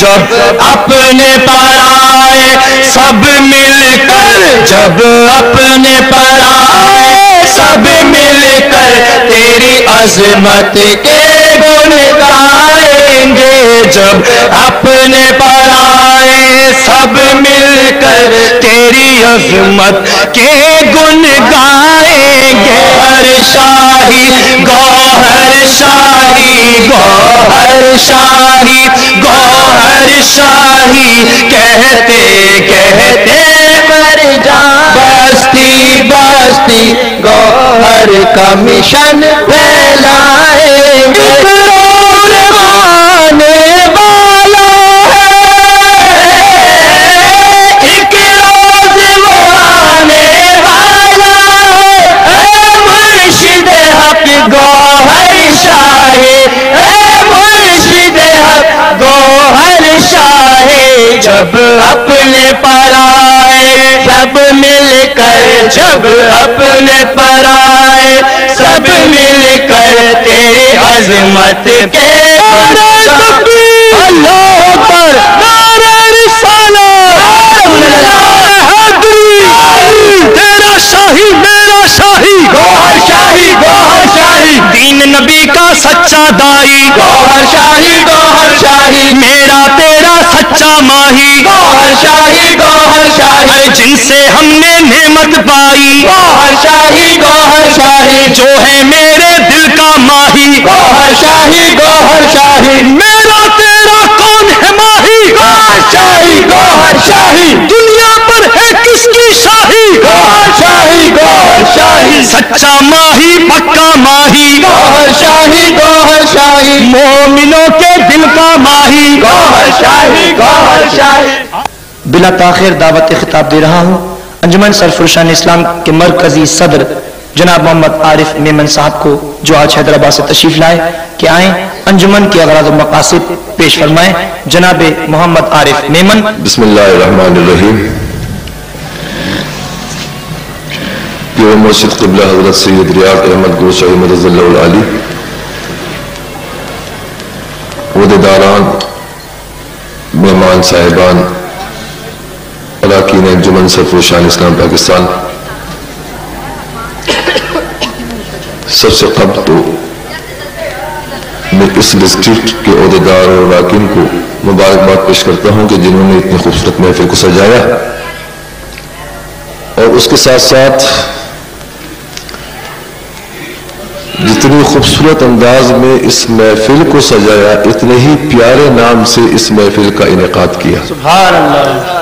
جب اپنے پر آئے سب مل کر، جب اپنے پر آئے سب مل کر تیری عظمت کے گن گائیں گے، جب اپنے پر آئے سب مل کر تیری عظمت کے گن گائیں گے۔ گوہر شاہی گوہر شاہی گوہر شاہی گوہر شاہی کہتے کہتے مر جائیں، بستی بستی گوہر کا مشن پھیلائیں گے۔ گوہر شاہی اے مرشد حق گوہر شاہی، جب اپنے پر آئے سب مل کر، جب اپنے پر آئے سب مل کر تیری عظمت کے اللہ پر نعرہ رسالت، تیرا شاہی میرا شاہی گوہر شاہی گوہر شاہی، دین نبی کا سچا دائی گوہر شاہی گوہر شاہی، میرا تیرا سچا ماہی گوہر شاہی گوہر شاہی، جن سے ہم نے نعمت پائی گوہر شاہی گوہر شاہی، جو ہے میرے دل کا ماہی گوہر شاہی گوہر شاہی، میرا تیرا کون ہے ماہی گوہر شاہی گوہر شاہی، دنیا پر ہے کس کی شاہی گوہر شاہی گوہر شاہی، سچا ماہی پکا ماہی گوہر شاہی گوہر شاہی، مومنوں کے دل کا ماہی گوہر شاہی گوہر شاہی۔ بلا تاخیر دعوت خطاب دے رہا ہوں انجمن سرفروشان اسلام کے مرکزی صدر جناب محمد عارف میمن صاحب کو، جو آج حیدرآباد سے تشریف لائے، کہ آئیں انجمن کے اغراض و مقاصد پیش فرمائیں۔ جناب محمد عارف میمن۔ بسم اللہ الرحمن الرحیم۔ پیرو مرشد قبلہ حضرت سید ریاض احمد گوشاہی مدد اللہ العالی، عہدیداران، مہمان صاحبان، اراکین انجمن سرفروشان اسلام پاکستان، سب سے قبل تو میں اس ڈسٹرکٹ کے عہدیدار اور اراکین کو مبارکباد پیش کرتا ہوں کہ جنہوں نے اتنی خوبصورت محفل کو سجایا، اور اس کے ساتھ ساتھ جتنی خوبصورت انداز میں اس محفل کو سجایا، اتنے ہی پیارے نام سے اس محفل کا انعقاد کیا۔ سبحان اللہ۔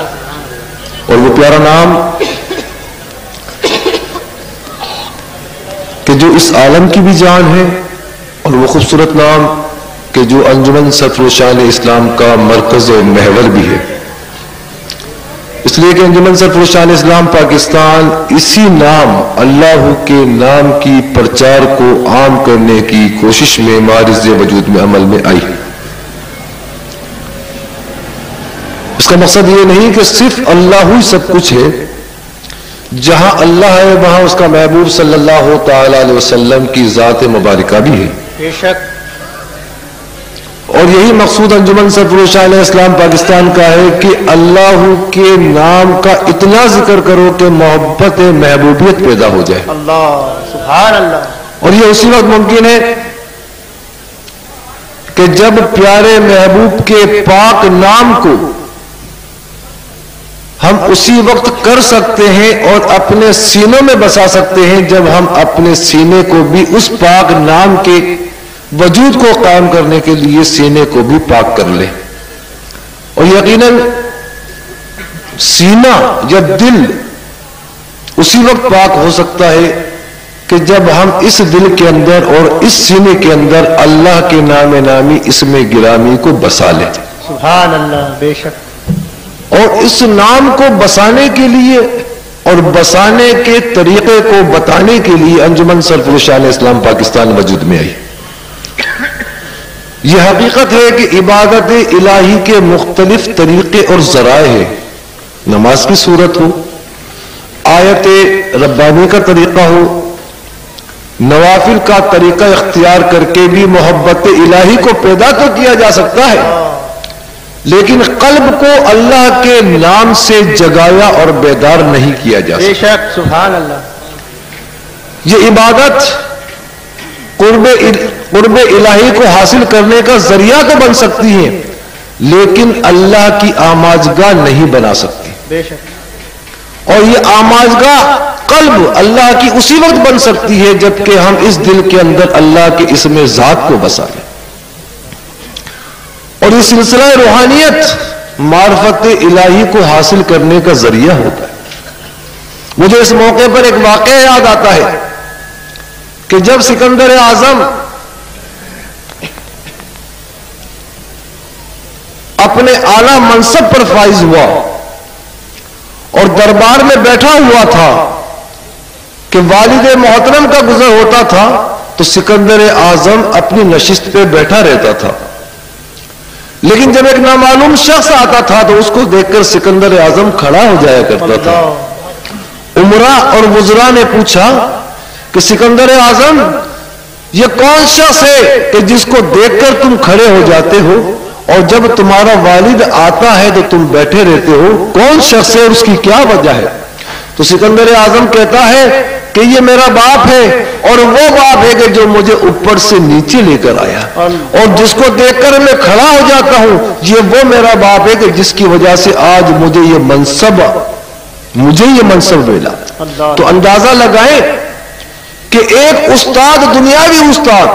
اور وہ پیارا نام کہ جو اس عالم کی بھی جان ہے، اور وہ خوبصورت نام کہ جو انجمن سرفروشان اسلام کا مرکز و محور بھی ہے، اس لیے کہ انجمن سرفروشان اسلام پاکستان اسی نام اللہ کے نام کی پرچار کو عام کرنے کی کوشش میں معرض وجود میں عمل میں آئی۔ اس کا مقصد یہ نہیں کہ صرف اللہ ہی سب کچھ ہے، جہاں اللہ ہے وہاں اس کا محبوب صلی اللہ تعالی علیہ وسلم کی ذات مبارکہ بھی ہے، بے شک۔ اور یہی مقصود انجمن سرفروشان اسلام پاکستان کا ہے کہ اللہ کے نام کا اتنا ذکر کرو کہ محبت محبوبیت پیدا ہو جائے۔ اللہ سبحان اللہ۔ اور یہ اسی وقت ممکن ہے کہ جب پیارے محبوب کے پاک نام کو ہم اسی وقت کر سکتے ہیں اور اپنے سینوں میں بسا سکتے ہیں جب ہم اپنے سینے کو بھی اس پاک نام کے وجود کو قائم کرنے کے لیے سینے کو بھی پاک کر لیں۔ اور یقیناً سینہ یا دل اسی وقت پاک ہو سکتا ہے کہ جب ہم اس دل کے اندر اور اس سینے کے اندر اللہ کے نام نامی اسم گرامی کو بسا لیں۔ سبحان اللہ، بے شک۔ اور اس نام کو بسانے کے لیے اور بسانے کے طریقے کو بتانے کے لیے انجمن سرفروشان اسلام پاکستان وجود میں آئی۔ یہ حقیقت ہے کہ عبادت الہی کے مختلف طریقے اور ذرائع ہیں، نماز کی صورت ہو، آیت ربانی کا طریقہ ہو، نوافل کا طریقہ اختیار کر کے بھی محبت الہی کو پیدا تو کیا جا سکتا ہے، لیکن قلب کو اللہ کے نام سے جگایا اور بیدار نہیں کیا جا سکتا۔ بے شک، سبحان اللہ۔ یہ عبادت قرب الہی کو حاصل کرنے کا ذریعہ تو بن سکتی ہے، لیکن اللہ کی آماجگاہ نہیں بنا سکتی۔ بے شک۔ اور یہ آماجگاہ قلب اللہ کی اسی وقت بن سکتی ہے جبکہ ہم اس دل کے اندر اللہ کے اسم ذات کو بسا لیں۔ اور یہ سلسلہ روحانیت معرفت الہی کو حاصل کرنے کا ذریعہ ہوتا ہے۔ مجھے اس موقع پر ایک واقعہ یاد آتا ہے کہ جب سکندر اعظم اپنے اعلی منصب پر فائز ہوا اور دربار میں بیٹھا ہوا تھا کہ والد محترم کا گزر ہوتا تھا تو سکندر اعظم اپنی نشست پہ بیٹھا رہتا تھا، لیکن جب ایک نامعلوم شخص آتا تھا تو اس کو دیکھ کر سکندر اعظم کھڑا ہو جایا کرتا تھا۔ امراء اور وزراء نے پوچھا کہ سکندر اعظم یہ کون شخص ہے کہ جس کو دیکھ کر تم کھڑے ہو جاتے ہو اور جب تمہارا والد آتا ہے تو تم بیٹھے رہتے ہو؟ کون شخص ہے اور اس کی کیا وجہ ہے؟ تو سکندر اعظم کہتا ہے کہ یہ میرا باپ ہے، اور وہ باپ ہے کہ جو مجھے اوپر سے نیچے لے کر آیا، اور جس کو دیکھ کر میں کھڑا ہو جاتا ہوں یہ وہ میرا باپ ہے کہ جس کی وجہ سے آج مجھے یہ منصب ملا۔ تو اندازہ لگائیں کہ ایک استاد، دنیاوی استاد،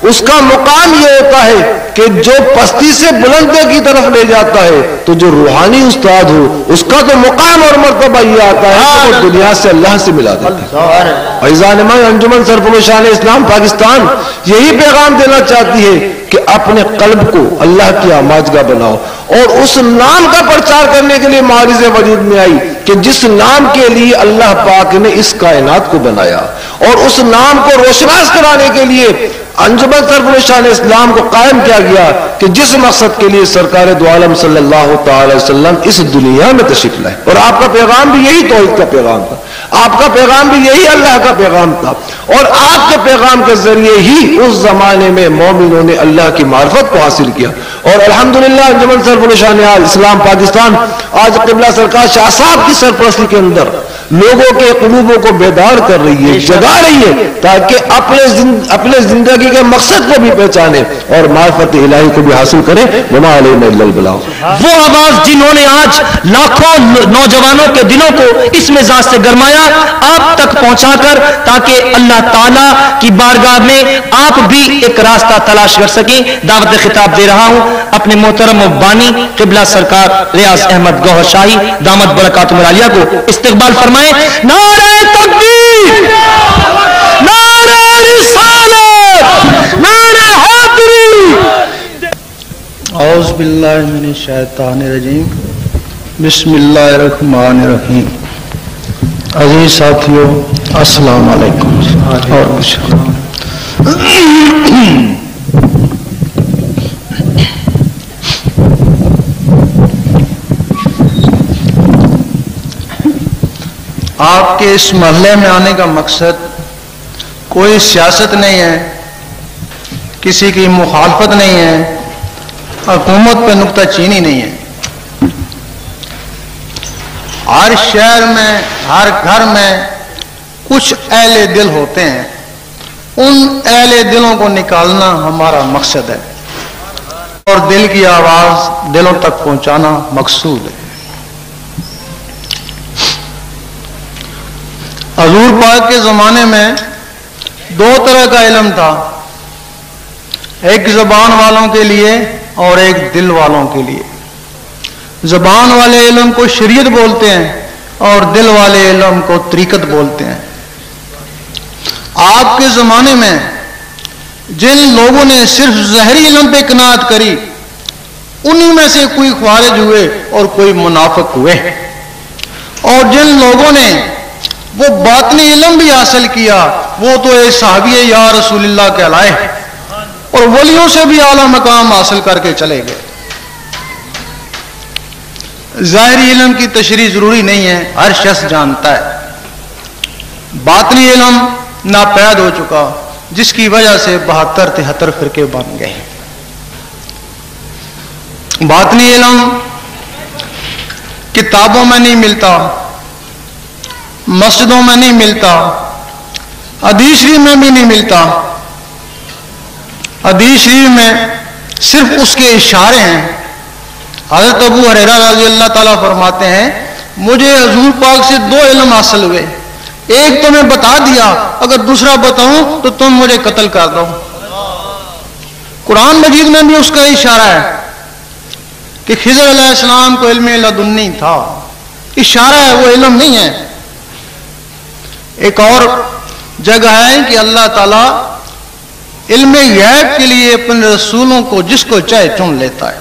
اس کا مقام یہ ہوتا ہے کہ جو پستی سے بلندی کی طرف لے جاتا ہے، تو جو روحانی استاد ہو اس کا تو مقام اور مرتبہ یہ آتا ہے کہ وہ دنیا سے اللہ سے ملا دیتا ہے۔ فیضان انجمن سرفرشان اسلام پاکستان یہی پیغام دینا چاہتی ہے کہ اپنے قلب کو اللہ کی آماجگاہ بناؤ، اور اس نام کا پرچار کرنے کے لیے معارض وجود میں آئی کہ جس نام کے لیے اللہ پاک نے اس کائنات کو بنایا، اور اس نام کو روشناس کرانے کے لیے انجمن سرفرشان اسلام کو قائم کیا گیا کہ جس مقصد کے لیے سرکار دو عالم صلی اللہ تعالی وسلم اس دنیا میں تشریف لائے۔ اور آپ کا پیغام بھی یہی توحید کا پیغام تھا، آپ کا پیغام بھی یہی اللہ کا پیغام تھا، اور آپ کے پیغام کے ذریعے ہی اس زمانے میں مومنوں نے اللہ کی معرفت کو حاصل کیا۔ اور الحمدللہ انجمن سرفرشان اسلام پاکستان آج قبلہ سرکار شاہ صاحب کی سرپرستی کے اندر لوگوں کے قلوبوں کو بیدار کر رہی ہے، جگا رہی ہے، تاکہ اپنے زندگی کے مقصد کو بھی پہچانے اور معرفت الہی کو بھی حاصل کریں۔ وما علینا الا البلاغ۔ وہ آواز جنہوں نے آج لاکھوں نوجوانوں کے دلوں کو اس مزاج سے گرمایا، آپ تک پہنچا کر تاکہ اللہ تعالیٰ کی بارگاہ میں آپ بھی ایک راستہ تلاش کر سکیں، دعوت خطاب دے رہا ہوں اپنے محترم و بانی قبلہ سرکار ریاض احمد گوہر شاہی دامت برکاتہم العالیہ کو استقبال فرمائیں۔ نعرہ تکبیر، نعرہ رسالت، نعرہ حیدری۔ اعوذ باللہ من الشیطان الرجیم، بسم اللہ الرحمن الرحیم۔ عزیز ساتھیو، السلام علیکم۔ اور کچھ آپ کے اس محلے میں آنے کا مقصد کوئی سیاست نہیں ہے، کسی کی مخالفت نہیں ہے، حکومت پہ نکتہ چینی نہیں ہے۔ ہر شہر میں، ہر گھر میں کچھ اہل دل ہوتے ہیں، ان اہل دلوں کو نکالنا ہمارا مقصد ہے، اور دل کی آواز دلوں تک پہنچانا مقصود ہے۔ حضور پاک کے زمانے میں دو طرح کا علم تھا، ایک زبان والوں کے لیے اور ایک دل والوں کے لیے۔ زبان والے علم کو شریعت بولتے ہیں اور دل والے علم کو طریقت بولتے ہیں۔ آپ کے زمانے میں جن لوگوں نے صرف ظاہری علم پہ قناعت کری، انہی میں سے کوئی خوارج ہوئے اور کوئی منافق ہوئے، اور جن لوگوں نے وہ باطنی علم بھی حاصل کیا وہ تو ایک صحابی یا رسول اللہ کہلائے، اور ولیوں سے بھی اعلیٰ مقام حاصل کر کے چلے گئے۔ ظاہری علم کی تشریح ضروری نہیں ہے، ہر شخص جانتا ہے۔ باطنی علم ناپید ہو چکا، جس کی وجہ سے 72-73 فرقے بن گئے۔ باطنی علم کتابوں میں نہیں ملتا، مسجدوں میں نہیں ملتا، حدیث شریف میں بھی نہیں ملتا۔ حدیث شریف میں صرف اس کے اشارے ہیں۔ حضرت ابو ہریرہ رضی اللہ تعالیٰ فرماتے ہیں مجھے حضور پاک سے 2 علم حاصل ہوئے، ایک تو میں بتا دیا، اگر دوسرا بتاؤں تو تم مجھے قتل کر دو۔ قرآن مجید میں بھی اس کا اشارہ ہے کہ خضر علیہ السلام کو علم لدنی تھا، اشارہ ہے، وہ علم نہیں ہے۔ ایک اور جگہ ہے کہ اللہ تعالیٰ علم غیب کے لیے اپنے رسولوں کو جس کو چاہے چن لیتا ہے۔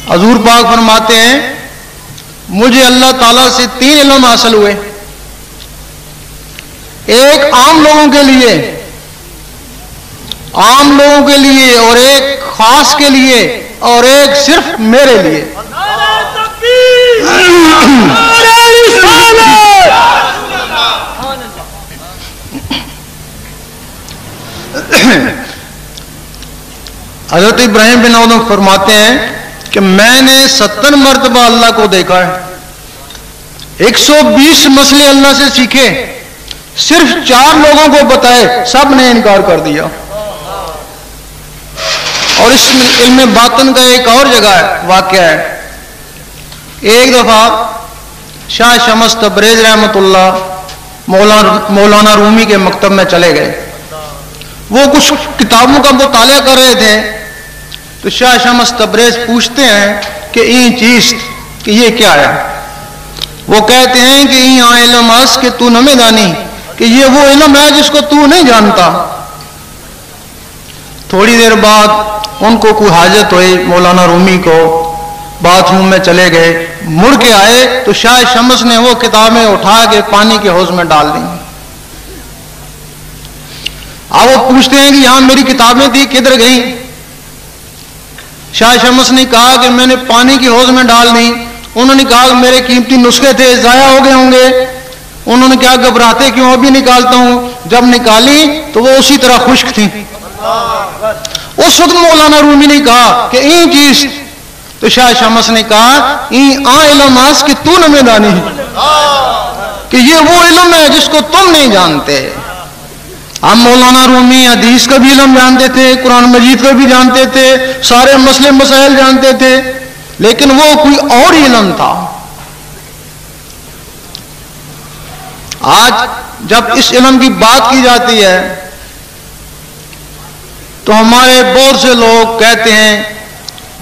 حضور پاک فرماتے ہیں مجھے اللہ تعالیٰ سے 3 علم حاصل ہوئے، ایک عام لوگوں کے لیے، اور ایک خاص کے لیے، اور ایک صرف میرے لیے۔ حضرت ابراہیم بن ادم فرماتے ہیں کہ میں نے 70 مرتبہ اللہ کو دیکھا ہے، 120 مسئلے اللہ سے سیکھے، صرف 4 لوگوں کو بتائے، سب نے انکار کر دیا۔ اور اس علم باطن کا ایک اور جگہ ہے، واقعہ ہے، ایک دفعہ شاہ شمس تبریز رحمۃ اللہ مولانا رومی کے مکتب میں چلے گئے، وہ کچھ کتابوں کا مطالعہ کر رہے تھے، تو شاہ شمس تبریز پوچھتے ہیں کہ این چیز کہ یہ کیا ہے؟ وہ کہتے ہیں کہ این علم اس کہ تو نہ دانی، کہ یہ وہ علم ہے جس کو تو نہیں جانتا۔ تھوڑی دیر بعد ان کو کوئی حاجت ہوئی، مولانا رومی کو، باتھ روم میں چلے گئے، مڑ کے آئے تو شاہ شمس نے وہ کتابیں اٹھا کے پانی کے حوض میں ڈال دیں۔ اب وہ پوچھتے ہیں کہ یہاں میری کتابیں تھی، کدھر گئیں؟ شاہ شمس نے کہا کہ میں نے پانی کی حوض میں ڈال دی۔ انہوں نے کہا کہ میرے قیمتی نسخے تھے، ضائع ہو گئے ہوں گے۔ انہوں نے کہا گھبراتے کیوں، ابھی نکالتا ہوں۔ جب نکالی تو وہ اسی طرح خشک تھی۔ اس وقت مولانا رومی نے کہا کہ این چیز، تو شاہ شمس نے کہا این علم آس کہ تو نہ دانی، کہ یہ وہ علم ہے جس کو تم نہیں جانتے۔ ہم مولانا رومی حدیث کا بھی علم جانتے تھے، قرآن مجید کا بھی جانتے تھے، سارے مسئلے مسائل جانتے تھے، لیکن وہ کوئی اور علم تھا۔ آج جب اس علم کی بات کی جاتی ہے تو ہمارے بہت سے لوگ کہتے ہیں،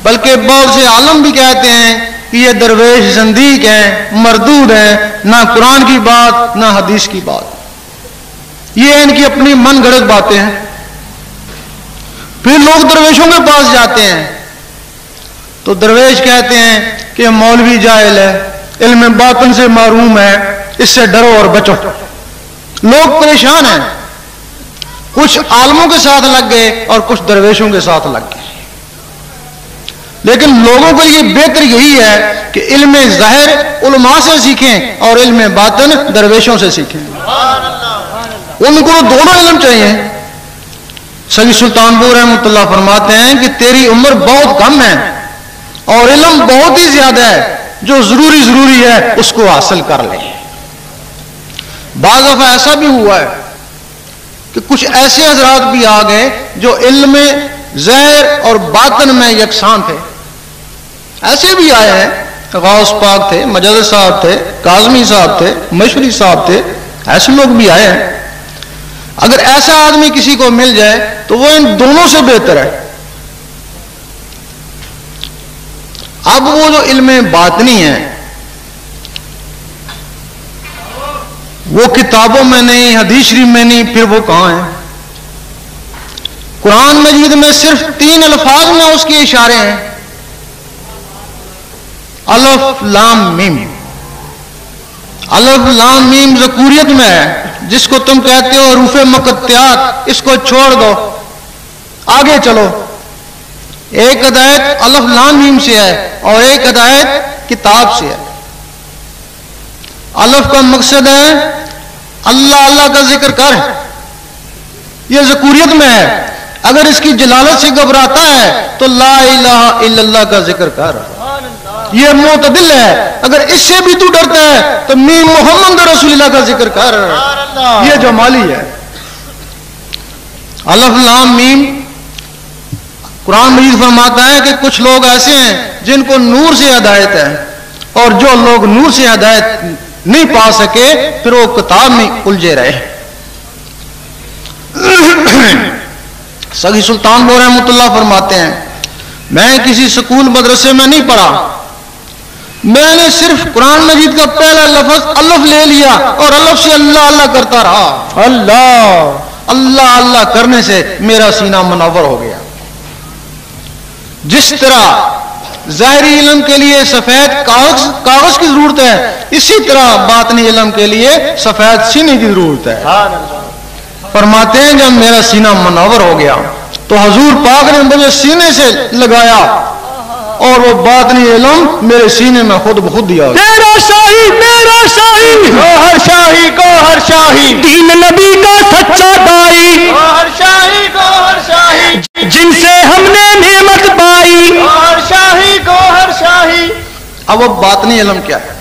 بلکہ بہت سے عالم بھی کہتے ہیں کہ یہ درویش زندیق ہیں، مردود ہیں، نہ قرآن کی بات نہ حدیث کی بات، یہ ان کی اپنی من گھڑت باتیں ہیں۔ پھر لوگ درویشوں کے پاس جاتے ہیں تو درویش کہتے ہیں کہ مولوی جاہل ہے، علم باطن سے محروم ہے، اس سے ڈرو اور بچو۔ لوگ پریشان ہیں، کچھ عالموں کے ساتھ لگ گئے اور کچھ درویشوں کے ساتھ لگ گئے، لیکن لوگوں کے لیے بہتر یہی ہے کہ علم ظاہر علماء سے سیکھیں اور علم باطن درویشوں سے سیکھیں۔ ان کو دونوں علم چاہیے۔ سید سلطان پور رحمۃ اللہ فرماتے ہیں کہ تیری عمر بہت کم ہے اور علم بہت ہی زیادہ ہے، جو ضروری ہے اس کو حاصل کر لے۔ بعض دفعہ ایسا بھی ہوا ہے کہ کچھ ایسے حضرات بھی آ گئے جو علم ظاہر اور باطن میں یکساں تھے، ایسے بھی آئے ہیں، غوث پاک تھے، مجدد صاحب تھے، کاظمی صاحب تھے، مشری صاحب تھے، ایسے لوگ بھی آئے ہیں۔ اگر ایسا آدمی کسی کو مل جائے تو وہ ان دونوں سے بہتر ہے۔ اب وہ جو علم باطنی ہے وہ کتابوں میں نہیں، حدیث شریف میں نہیں، پھر وہ کہاں ہے؟ قرآن مجید میں صرف 3 الفاظ میں اس کے اشارے ہیں، الف لام میم۔ الف لام میم ذکوریت میں ہے، جس کو تم کہتے ہو حروف مقطعات، اس کو چھوڑ دو، آگے چلو۔ ایک ہدایت الف لام میم سے ہے اور ایک ہدایت کتاب سے ہے۔ الف کا مقصد ہے اللہ اللہ کا ذکر کر، یہ ذکوریت میں ہے۔ اگر اس کی جلالت سے گھبراتا ہے تو لا الہ الا اللہ کا ذکر کر. یہ معتدل ہے. اگر اس سے بھی تو ڈرتا ہے تو میم محمد رسول اللہ کا ذکر کر. یہ جمالی ہے. الف لام میم. قرآن مجید فرماتا ہے کہ کچھ لوگ ایسے ہیں جن کو نور سے ہدایت ہے، اور جو لوگ نور سے ہدایت نہیں پا سکے پھر وہ کتاب میں الجھے رہے. سخی سلطان بور رحمۃ اللہ فرماتے ہیں میں کسی سکول مدرسے میں نہیں پڑھا، میں نے صرف قرآن مجید کا پہلا لفظ الف لے لیا اور الف سے اللہ اللہ کرتا رہا. اللہ اللہ اللہ کرنے سے میرا سینہ منور ہو گیا. جس طرح ظاہری علم کے لیے سفید کاغذ کی ضرورت ہے، اسی طرح باطنی علم کے لیے سفید سینے کی ضرورت ہے. فرماتے ہیں جب میرا سینہ منور ہو گیا تو حضور پاک نے مجھے سینے سے لگایا اور وہ باطنی علم میرے سینے میں خود بخود دیا. میرا شاہی گوہر شاہی گوہر شاہی دین نبی کا سچا دائی گوہر شاہی جن سے ہم نے نعمت پائی گوہر شاہی. اب وہ باطنی علم کیا ہے؟